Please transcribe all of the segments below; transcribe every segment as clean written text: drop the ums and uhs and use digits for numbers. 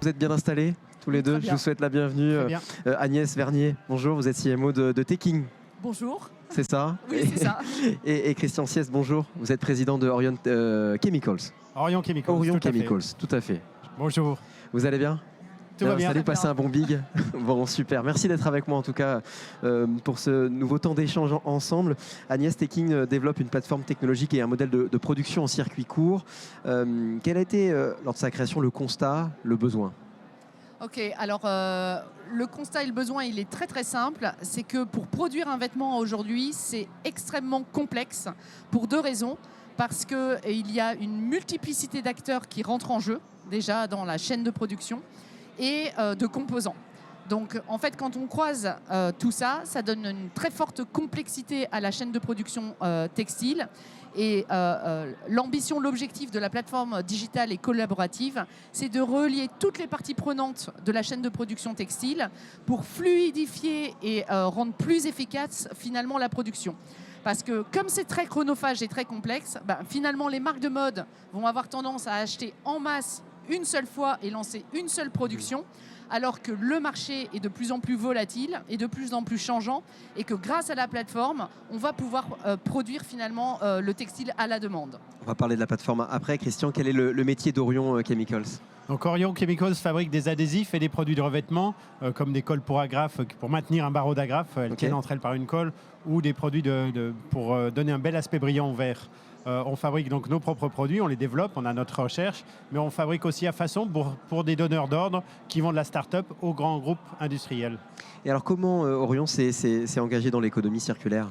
Vous êtes bien installés tous les deux. Je vous souhaite la bienvenue. Agnès Vernier, bonjour, vous êtes CMO de Teking. Bonjour. C'est ça? Oui, c'est ça. Et Christian Siès, bonjour, vous êtes président de Orion Chemicals. Orion Chemicals. Orion Chemicals, tout à fait. Bonjour. Vous allez bien? Tout va bien. Salut, passez un bon big. Bon, super. Merci d'être avec moi en tout cas pour ce nouveau temps d'échange ensemble. Agnès, Teking développe une plateforme technologique et un modèle de production en circuit court. Quel a été, lors de sa création, le constat, le besoin? Ok, alors le constat et le besoin, il est très très simple. C'est que pour produire un vêtement aujourd'hui, c'est extrêmement complexe pour deux raisons. Parce qu'il y a une multiplicité d'acteurs qui rentrent en jeu, déjà dans la chaîne de production, et de composants. Donc en fait, quand on croise tout ça, ça donne une très forte complexité à la chaîne de production textile. Et l'ambition, l'objectif de la plateforme digitale et collaborative, c'est de relier toutes les parties prenantes de la chaîne de production textile pour fluidifier et rendre plus efficace finalement la production. Parce que comme c'est très chronophage et très complexe, finalement les marques de mode vont avoir tendance à acheter en masse une seule fois et lancer une seule production, alors que le marché est de plus en plus volatile et de plus en plus changeant, et que grâce à la plateforme, on va pouvoir produire finalement le textile à la demande. On va parler de la plateforme après. Christian, quel est le métier d'Orion Chemicals? Donc Orion Chemicals fabrique des adhésifs et des produits de revêtement, comme des colles pour agrafes, pour maintenir un barreau d'agrafe, elles tiennent entre elles par une colle, ou des produits pour donner un bel aspect brillant au verre. On fabrique donc nos propres produits, on les développe, on a notre recherche, mais on fabrique aussi à façon pour des donneurs d'ordre qui vont de la start-up aux grands groupes industriels. Et alors comment Orion s'est engagé dans l'économie circulaire?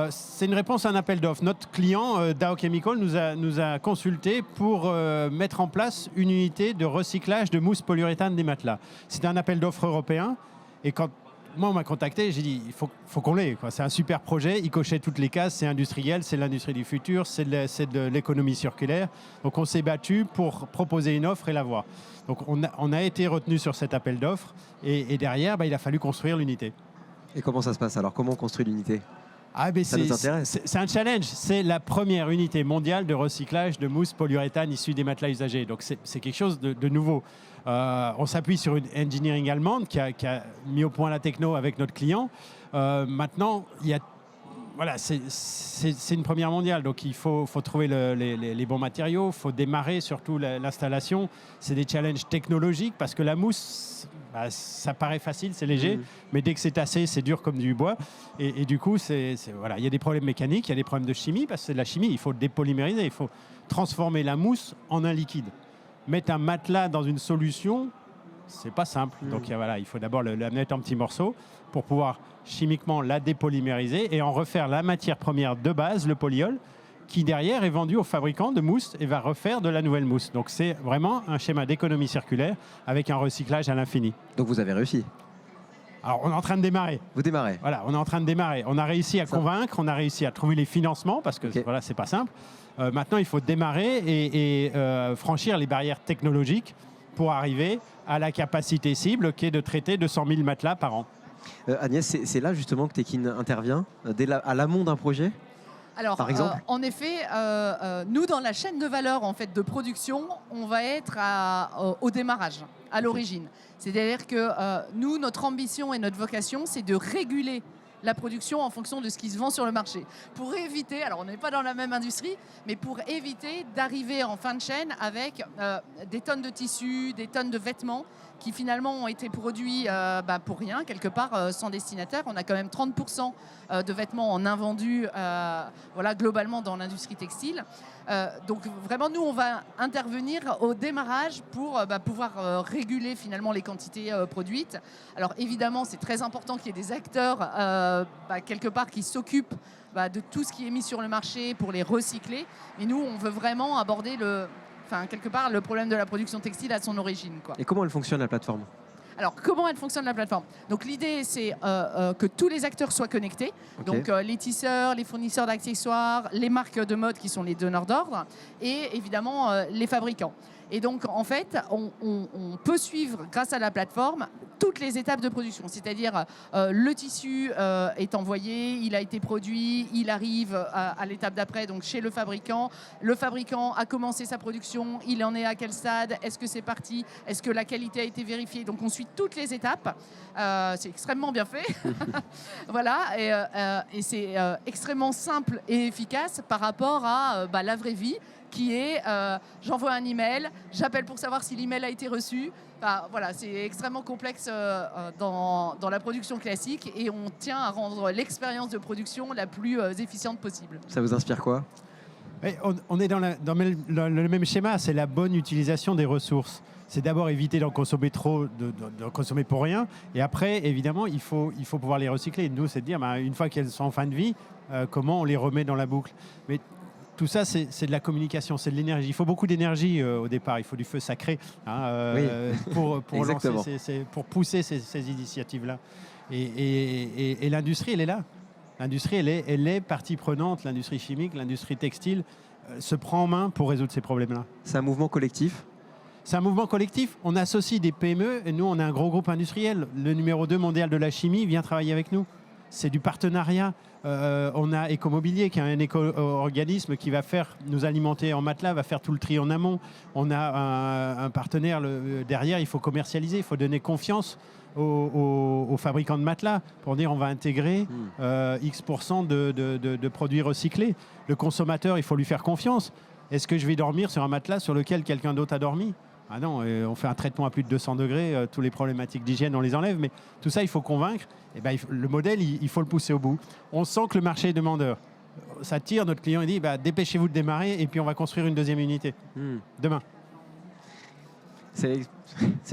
C'est une réponse à un appel d'offres. Notre client, Dow Chemical, nous a consulté pour mettre en place une unité de recyclage de mousse polyuréthane des matelas. C'était un appel d'offres européen, et quand moi, on m'a contacté, j'ai dit, il faut qu'on l'ait. C'est un super projet, il cochait toutes les cases, c'est industriel, c'est l'industrie du futur, c'est de l'économie circulaire. Donc on s'est battu pour proposer une offre et l'avoir. Donc on a été retenu sur cet appel d'offres, et derrière, il a fallu construire l'unité. Et comment ça se passe alors? Comment on construit l'unité? Ça nous intéresse. C'est un challenge. C'est la première unité mondiale de recyclage de mousse polyuréthane issue des matelas usagés. Donc c'est quelque chose de nouveau. On s'appuie sur une engineering allemande qui a mis au point la techno avec notre client. Maintenant, c'est une première mondiale. Donc il faut trouver les bons matériaux, il faut démarrer surtout l'installation. C'est des challenges technologiques parce que la mousse, ça paraît facile, c'est léger, mais dès que c'est tassé, c'est dur comme du bois. Et du coup, il y a des problèmes mécaniques, il y a des problèmes de chimie, parce que c'est de la chimie, il faut dépolymériser, il faut transformer la mousse en un liquide. Mettre un matelas dans une solution, c'est pas simple. Donc il faut d'abord la mettre en petits morceaux pour pouvoir chimiquement la dépolymériser et en refaire la matière première de base, le polyol, qui derrière est vendu aux fabricants de mousse et va refaire de la nouvelle mousse. Donc c'est vraiment un schéma d'économie circulaire avec un recyclage à l'infini. Donc vous avez réussi? Alors on est en train de démarrer. Vous démarrez? Voilà, on est en train de démarrer. On a réussi à convaincre, on a réussi à trouver les financements parce que voilà, c'est pas simple. Maintenant il faut démarrer et franchir les barrières technologiques pour arriver à la capacité cible qui est de traiter 200 000 matelas par an. Agnès, c'est là justement que Teking intervient, à l'amont d'un projet? Alors, par exemple en effet, nous, dans la chaîne de valeur en fait, de production, on va être au démarrage, à l'origine. C'est-à-dire que nous, notre ambition et notre vocation, c'est de réguler la production en fonction de ce qui se vend sur le marché. Pour éviter, alors on n'est pas dans la même industrie, mais pour éviter d'arriver en fin de chaîne avec des tonnes de tissus, des tonnes de vêtements qui finalement ont été produits pour rien, quelque part sans destinataire. On a quand même 30% de vêtements en invendus globalement dans l'industrie textile. Donc vraiment, nous, on va intervenir au démarrage pour pouvoir réguler finalement les quantités produites. Alors évidemment, c'est très important qu'il y ait des acteurs quelque part qui s'occupent de tout ce qui est mis sur le marché pour les recycler. Mais nous, on veut vraiment aborder quelque part le problème de la production textile à son origine, quoi. Et comment elle fonctionne, la plateforme? Alors, comment elle fonctionne la plateforme? Donc, l'idée, c'est que tous les acteurs soient connectés. Ok. Donc, les tisseurs, les fournisseurs d'accessoires, les marques de mode qui sont les donneurs d'ordre et évidemment les fabricants. Et donc, en fait, on peut suivre, grâce à la plateforme, toutes les étapes de production. C'est-à-dire, le tissu est envoyé, il a été produit, il arrive à l'étape d'après, donc chez le fabricant. Le fabricant a commencé sa production, il en est à quel stade? Est-ce que c'est parti? Est-ce que la qualité a été vérifiée? Donc, on suit toutes les étapes. C'est extrêmement bien fait. Voilà, et c'est extrêmement simple et efficace par rapport à la vraie vie, qui est j'envoie un email, j'appelle pour savoir si l'email a été reçu. Enfin, voilà, c'est extrêmement complexe dans la production classique et on tient à rendre l'expérience de production la plus efficiente possible. Ça vous inspire quoi? On est dans le même schéma, c'est la bonne utilisation des ressources. C'est d'abord éviter d'en consommer trop, d'en consommer pour rien. Et après, évidemment, il faut pouvoir les recycler. Nous, c'est de dire, une fois qu'elles sont en fin de vie, comment on les remet dans la boucle. Mais tout ça, c'est de la communication, c'est de l'énergie. Il faut beaucoup d'énergie au départ. Il faut du feu sacré pour pour pousser ces initiatives-là. Et l'industrie, elle est là. L'industrie, elle est partie prenante. L'industrie chimique, l'industrie textile se prend en main pour résoudre ces problèmes-là. C'est un mouvement collectif? C'est un mouvement collectif. On associe des PME et nous, on est un gros groupe industriel. Le numéro 2 mondial de la chimie vient travailler avec nous. C'est du partenariat. On a Ecomobilier qui est un éco-organisme qui va nous alimenter en matelas, va faire tout le tri en amont. On a un partenaire derrière, il faut commercialiser, il faut donner confiance aux fabricants de matelas pour dire on va intégrer X% de produits recyclés. Le consommateur, il faut lui faire confiance. Est-ce que je vais dormir sur un matelas sur lequel quelqu'un d'autre a dormi? Ah non, on fait un traitement à plus de 200 degrés, tous les problématiques d'hygiène, on les enlève, mais tout ça, il faut convaincre. Et le modèle, il faut le pousser au bout. On sent que le marché est demandeur. Ça tire, notre client, il dit, dépêchez-vous de démarrer, et puis on va construire une deuxième unité. Demain. C'est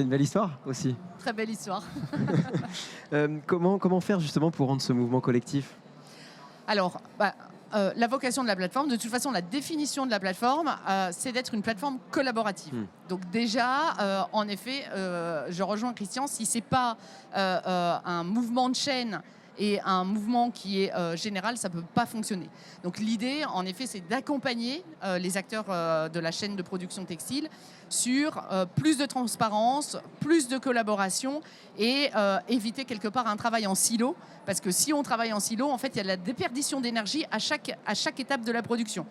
une belle histoire aussi. Très belle histoire. Comment faire justement pour rendre ce mouvement collectif? Alors, la vocation de la plateforme, de toute façon, la définition de la plateforme, c'est d'être une plateforme collaborative. Donc déjà, en effet, je rejoins Christian, si ce n'est pas un mouvement de chaîne et un mouvement qui est général, ça ne peut pas fonctionner. Donc l'idée, en effet, c'est d'accompagner les acteurs de la chaîne de production textile sur plus de transparence, plus de collaboration et éviter quelque part un travail en silo. Parce que si on travaille en silo, en fait, il y a de la déperdition d'énergie à chaque étape de la production.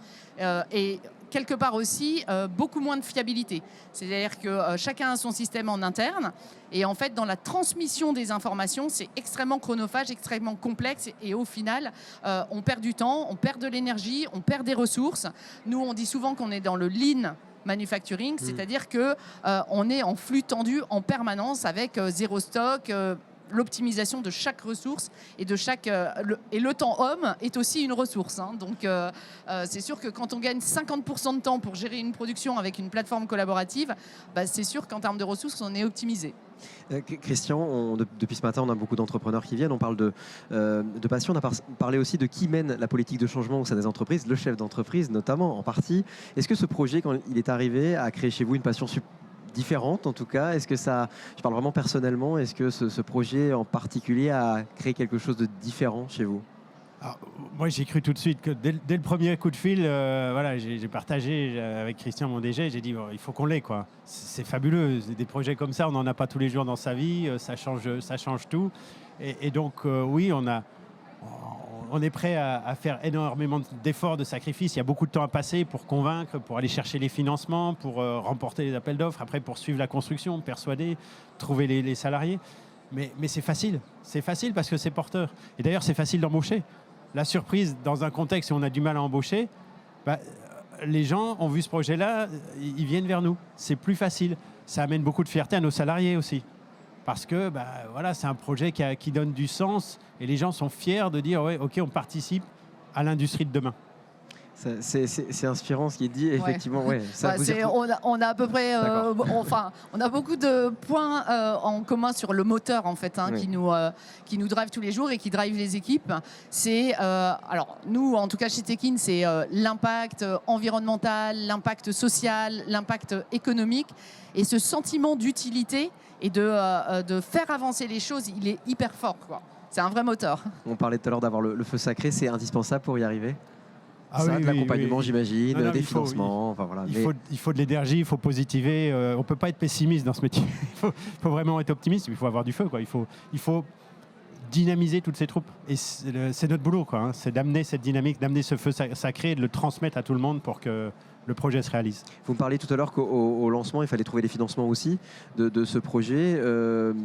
Et quelque part aussi, beaucoup moins de fiabilité. C'est-à-dire que chacun a son système en interne. Et en fait, dans la transmission des informations, c'est extrêmement chronophage, extrêmement complexe. Et au final, on perd du temps, on perd de l'énergie, on perd des ressources. Nous, on dit souvent qu'on est dans le lean manufacturing, c'est-à-dire qu'on est en flux tendu en permanence avec zéro stock, l'optimisation de chaque ressource et le temps homme est aussi une ressource. Donc c'est sûr que quand on gagne 50% de temps pour gérer une production avec une plateforme collaborative, c'est sûr qu'en termes de ressources, on est optimisé. Christian, depuis ce matin, on a beaucoup d'entrepreneurs qui viennent. On parle de passion. On a parlé aussi de qui mène la politique de changement au sein des entreprises, le chef d'entreprise notamment en partie. Est-ce que ce projet, quand il est arrivé, a créé chez vous une passion différente en tout cas? Est-ce que ça, je parle vraiment personnellement, est-ce que ce projet en particulier a créé quelque chose de différent chez vous? Alors, moi, j'ai cru tout de suite que dès le premier coup de fil, j'ai partagé avec Christian, mon DG, j'ai dit il faut qu'on l'ait, quoi. C'est fabuleux, des projets comme ça, on n'en a pas tous les jours dans sa vie, ça change tout. Et donc, oui, on est prêt à faire énormément d'efforts, de sacrifices. Il y a beaucoup de temps à passer pour convaincre, pour aller chercher les financements, pour remporter les appels d'offres, après pour suivre la construction, persuader, trouver les salariés. Mais c'est facile. C'est facile parce que c'est porteur. Et d'ailleurs, c'est facile d'embaucher. La surprise, dans un contexte où on a du mal à embaucher, les gens ont vu ce projet-là, ils viennent vers nous. C'est plus facile. Ça amène beaucoup de fierté à nos salariés aussi. Parce que c'est un projet qui donne du sens et les gens sont fiers de dire ouais, ok, on participe à l'industrie de demain. C'est inspirant ce qui est dit, effectivement. Ouais, ça vous on a à peu près, on a beaucoup de points en commun sur le moteur en fait, qui nous drive tous les jours et qui drive les équipes. C'est alors nous, en tout cas chez Tekin, c'est l'impact environnemental, l'impact social, l'impact économique et ce sentiment d'utilité et de faire avancer les choses, il est hyper fort, quoi. C'est un vrai moteur. On parlait tout à l'heure d'avoir le feu sacré, c'est indispensable pour y arriver. De l'accompagnement, j'imagine, des financements. Enfin, voilà. Il faut de l'énergie, il faut positiver. On ne peut pas être pessimiste dans ce métier. Il faut vraiment être optimiste, il faut avoir du feu, quoi. Il faut dynamiser toutes ces troupes. Et c'est notre boulot, quoi, c'est d'amener cette dynamique, d'amener ce feu sacré et de le transmettre à tout le monde pour que le projet se réalise. Vous me parliez tout à l'heure qu'au lancement, il fallait trouver des financements aussi de ce projet.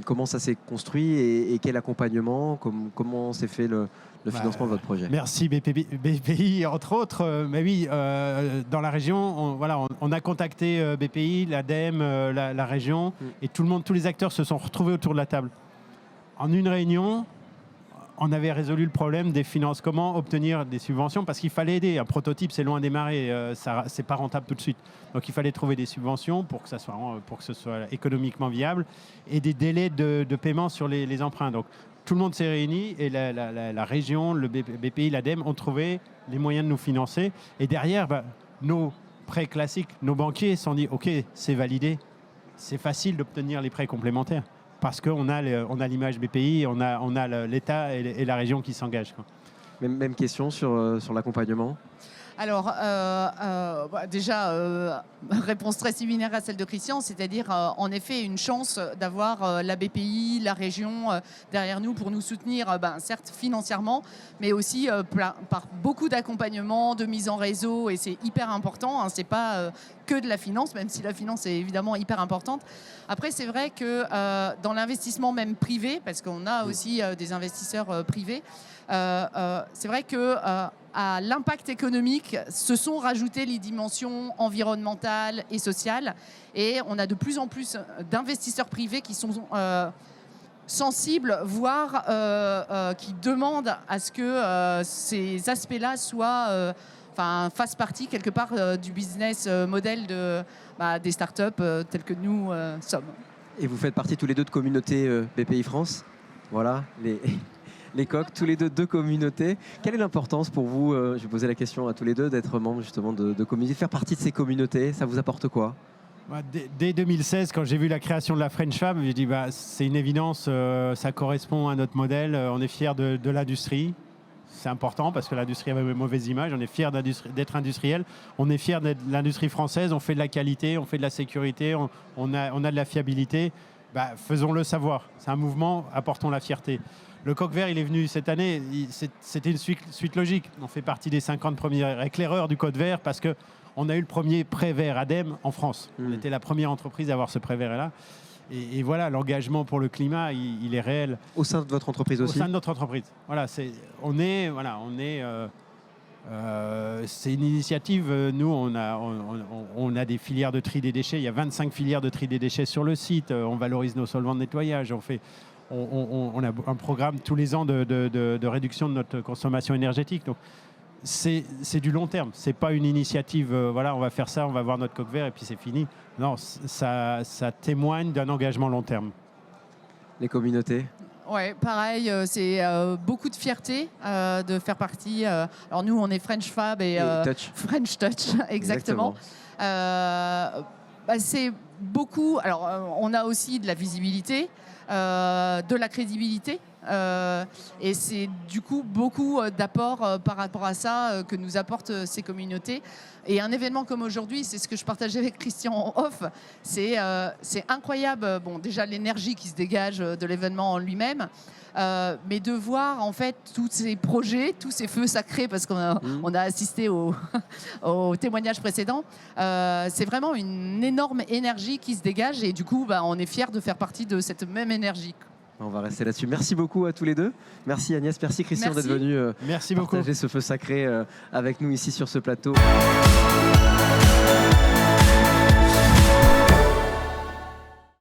Comment ça s'est construit et quel accompagnement, comment s'est fait le financement de votre projet? Merci BPI, entre autres. Mais oui, dans la région, on a contacté BPI, l'ADEME, la région, et tout le monde, tous les acteurs se sont retrouvés autour de la table. En une réunion, on avait résolu le problème des finances. Comment obtenir des subventions? Parce qu'il fallait aider. Un prototype, c'est loin à démarrer. C'est pas rentable tout de suite. Donc il fallait trouver des subventions pour que ce soit économiquement viable et des délais de paiement sur les emprunts. Donc tout le monde s'est réuni et la région, le BPI, l'ADEME ont trouvé les moyens de nous financer. Et derrière, nos prêts classiques, nos banquiers se sont dit « Ok, c'est validé, c'est facile d'obtenir les prêts complémentaires. » Parce qu'on a l'image BPI, on a l'État et la région qui s'engagent. Même question sur l'accompagnement. Alors, déjà, réponse très similaire à celle de Christian, c'est-à-dire, en effet, une chance d'avoir la BPI, la région derrière nous pour nous soutenir, certes financièrement, mais aussi par beaucoup d'accompagnement, de mise en réseau, et c'est hyper important. C'est pas que de la finance, même si la finance est évidemment hyper importante. Après, c'est vrai que dans l'investissement même privé, parce qu'on a aussi des investisseurs privés, c'est vrai que à l'impact économique se sont rajoutées les dimensions environnementales et sociales. Et on a de plus en plus d'investisseurs privés qui sont sensibles, voire qui demandent à ce que ces aspects-là fassent partie quelque part du business model des startups telles que nous sommes. Et vous faites partie tous les deux de communauté BPI France. Voilà, les coqs, tous les deux communautés. Quelle est l'importance pour vous, je vais poser la question à tous les deux, d'être membres justement de communautés, de faire partie de ces communautés? Ça vous apporte quoi? Dès 2016, quand j'ai vu la création de la French Fab, j'ai dit c'est une évidence, ça correspond à notre modèle, on est fiers de l'industrie. C'est important parce que l'industrie avait une mauvaise image, on est fiers d'être industriel, on est fiers d'être l'industrie française, on fait de la qualité, on fait de la sécurité, on a de la fiabilité. Faisons-le savoir, c'est un mouvement, apportons la fierté. Le coq vert, il est venu cette année, c'était une suite logique. On fait partie des 50 premiers éclaireurs du code vert parce qu'on a eu le premier prêt vert ADEME en France. On était la première entreprise à avoir ce prêt vert-là. Et voilà, l'engagement pour le climat, il est réel. Au sein de votre entreprise aussi? Au sein de notre entreprise. Voilà, c'est une initiative. Nous, on a des filières de tri des déchets. Il y a 25 filières de tri des déchets sur le site. On valorise nos solvants de nettoyage. On a un programme tous les ans de réduction de notre consommation énergétique. Donc, c'est du long terme. C'est pas une initiative, on va faire ça, on va voir notre coq vert et puis c'est fini. Non, ça témoigne d'un engagement long terme. Les communautés? Ouais, pareil, c'est beaucoup de fierté de faire partie. Alors nous, on est French Fab et Touch. French Touch, exactement. C'est beaucoup. Alors, on a aussi de la visibilité, de la crédibilité. Et c'est du coup beaucoup d'apports par rapport à ça que nous apportent ces communautés. Et un événement comme aujourd'hui, c'est ce que je partageais avec Christian en off, c'est incroyable. Bon, déjà l'énergie qui se dégage de l'événement en lui-même, mais de voir en fait tous ces projets, tous ces feux sacrés, parce qu'on a assisté au témoignage précédent. C'est vraiment une énorme énergie qui se dégage et du coup, on est fiers de faire partie de cette même énergie. On va rester là-dessus. Merci beaucoup à tous les deux. Merci Agnès, merci Christian d'être venu partager ce feu sacré avec nous ici sur ce plateau.